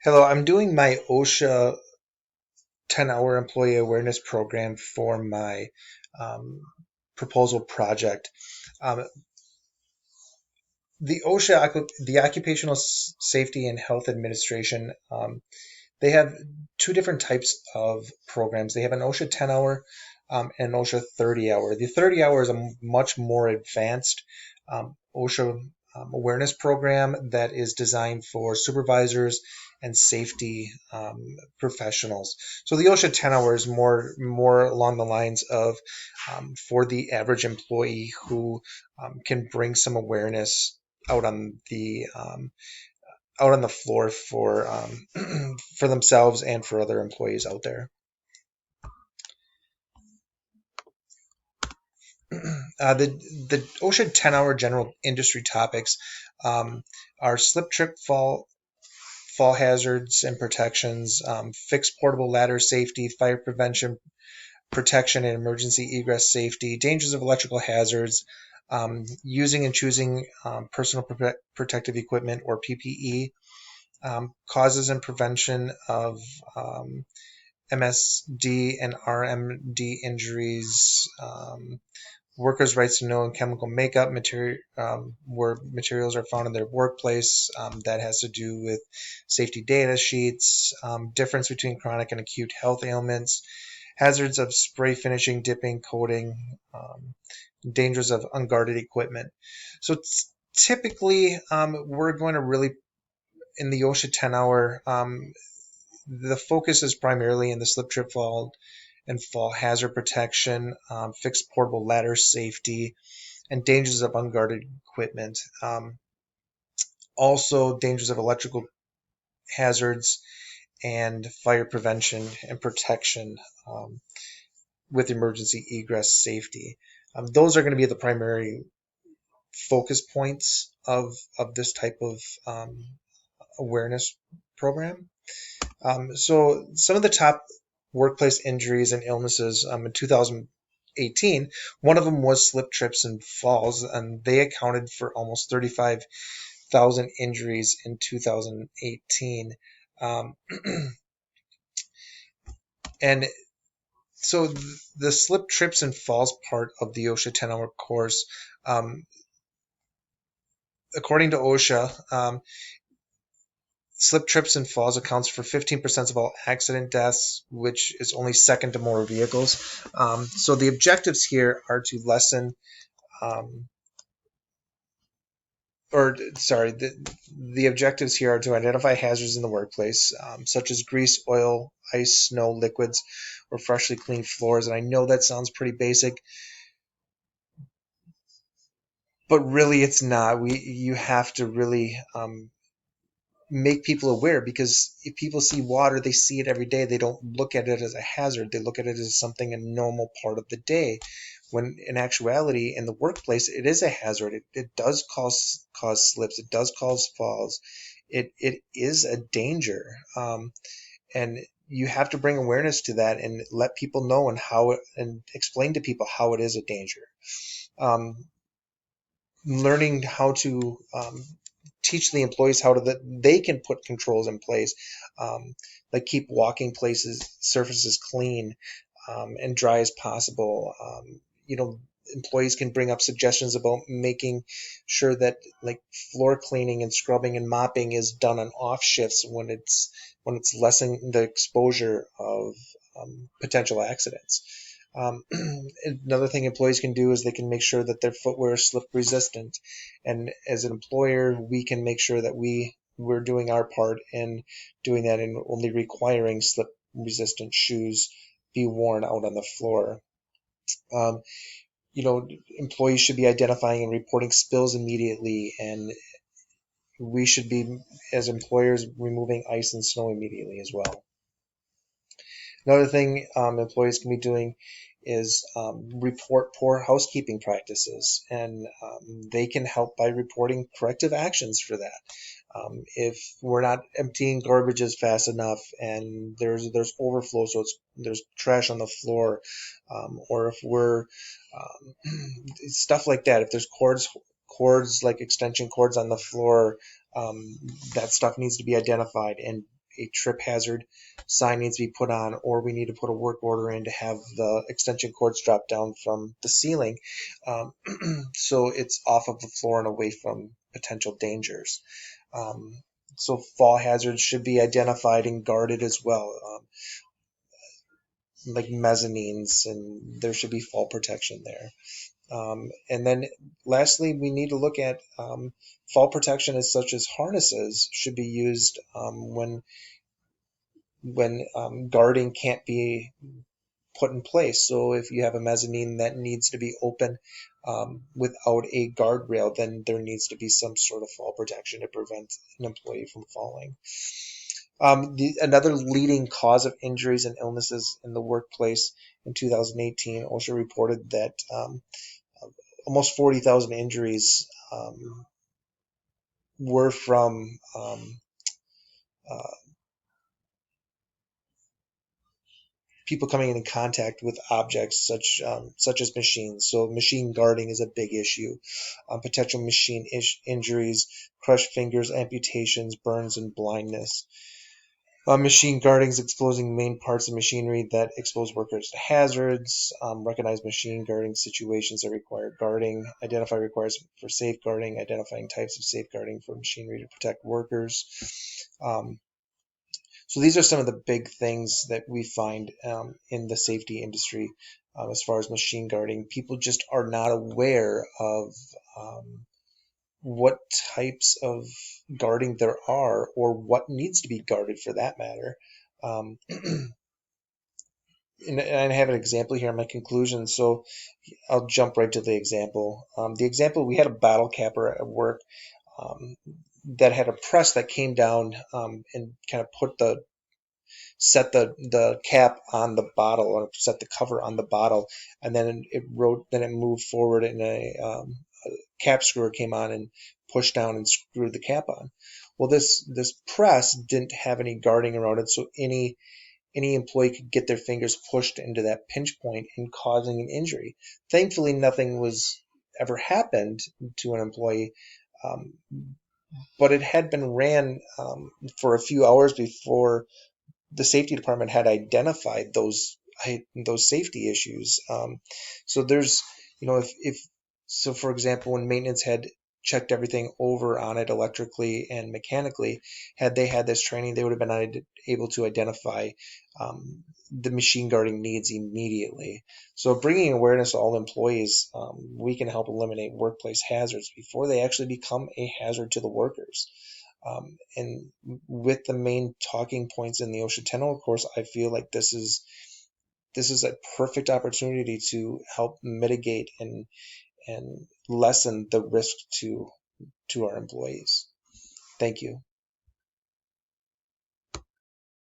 Hello, I'm doing my OSHA 10-hour employee awareness program for my um, proposal project. Um, the the Occupational Safety and Health Administration, they have two different types of programs. They have an OSHA 10-hour and an OSHA 30-hour. The 30-hour is a much more advanced OSHA awareness program that is designed for supervisors and safety professionals. So the OSHA 10-hour is more along the lines of for the average employee who can bring some awareness out on the out on the floor for for themselves and for other employees out there. The OSHA 10-hour general industry topics um, are slip, trip, fall hazards and protections, fixed portable ladder safety, fire prevention, protection and emergency egress safety, dangers of electrical hazards, using and choosing personal protective equipment or PPE, causes and prevention of MSD and RMD injuries, workers' rights to know chemical makeup material where materials are found in their workplace. That has to do with safety data sheets, difference between chronic and acute health ailments, hazards of spray finishing, dipping, coating, dangers of unguarded equipment. So typically, we're going to really in the OSHA 10-hour. The focus is primarily in the slip, trip, fall, and fall hazard protection, fixed portable ladder safety, and dangers of unguarded equipment. Also, dangers of electrical hazards and fire prevention and protection with emergency egress safety. Those are going to be the primary focus points of this type of awareness program. So some of the top workplace injuries and illnesses in 2018, one of them was slip, trips, and falls, and they accounted for almost 35,000 injuries in 2018. Um, and so the slip, trips, and falls part of the OSHA 10-hour course, um, according to OSHA, slip, trips, and falls accounts for 15% of all accident deaths, which is only second to motor vehicles. So the objectives here are to lessen, um, or sorry, the objectives here are to identify hazards in the workplace, such as grease, oil, ice, snow, liquids, or freshly cleaned floors. And I know that sounds pretty basic, but really it's not. You have to really make people aware, because if people see water, they see it every day. They don't look at it as a hazard. They look at it as something, a normal part of the day. When in actuality, in the workplace, it is a hazard. It does cause slips. It does cause falls. It is a danger, and you have to bring awareness to that and let people know and explain to people how it is a danger. Um, Learning how to teach the employees how to that they can put controls in place, like keep walking places surfaces clean and dry as possible. Employees can bring up suggestions about making sure that like floor cleaning and scrubbing and mopping is done on off shifts when it's lessening the exposure of potential accidents. Um, Another thing employees can do is they can make sure that their footwear is slip resistant. And as an employer, we can make sure that we're doing our part in doing that and only requiring slip resistant shoes be worn out on the floor. Um, Employees should be identifying and reporting spills immediately, and we should be, as employers, removing ice and snow immediately as well. Another thing employees can be doing is report poor housekeeping practices, and they can help by reporting corrective actions for that. If we're not emptying garbages fast enough and there's overflow, so there's trash on the floor, or if we're stuff like that. If there's cords like extension cords on the floor, that stuff needs to be identified and a trip hazard sign needs to be put on, or we need to put a work order in to have the extension cords drop down from the ceiling, um, so it's off of the floor and away from potential dangers. Um, so fall hazards should be identified and guarded as well, like mezzanines, and there should be fall protection there. And then lastly, we need to look at fall protection as such as harnesses should be used when guarding can't be put in place. So if you have a mezzanine that needs to be open without a guardrail, then there needs to be some sort of fall protection to prevent an employee from falling. Another leading cause of injuries and illnesses in the workplace in 2018, OSHA reported that almost 40,000 injuries were from uh, people coming in contact with objects such as machines. So machine guarding is a big issue. Potential machine injuries, crushed fingers, amputations, burns, and blindness. Machine guarding is exposing main parts of machinery that expose workers to hazards. Recognize machine guarding situations that require guarding. Identify requirements for safeguarding. Identifying types of safeguarding for machinery to protect workers. Um, so these are some of the big things that we find in the safety industry as far as machine guarding. People just are not aware of what types of guarding there are, or what needs to be guarded for that matter. And I have an example here in my conclusion, so I'll jump right to the example. The example, we had a bottle capper at work um, that had a press that came down and kind of set the cap on the bottle, or set the cover on the bottle, and then it moved forward, and a cap screwer came on and pushed down and screwed the cap on. Well, this press didn't have any guarding around it, so any employee could get their fingers pushed into that pinch point and causing an injury. Thankfully, nothing was ever happened to an employee, um, but it had been ran for a few hours before the safety department had identified those safety issues. So there's, if so, for example, when maintenance had checked everything over on it electrically and mechanically, had they had this training, they would have been able to identify the machine guarding needs immediately. So bringing awareness to all employees, we can help eliminate workplace hazards before they actually become a hazard to the workers. And with the main talking points in the OSHA 10 course, I feel like this is a perfect opportunity to help mitigate and lessen the risk to our employees. Thank you.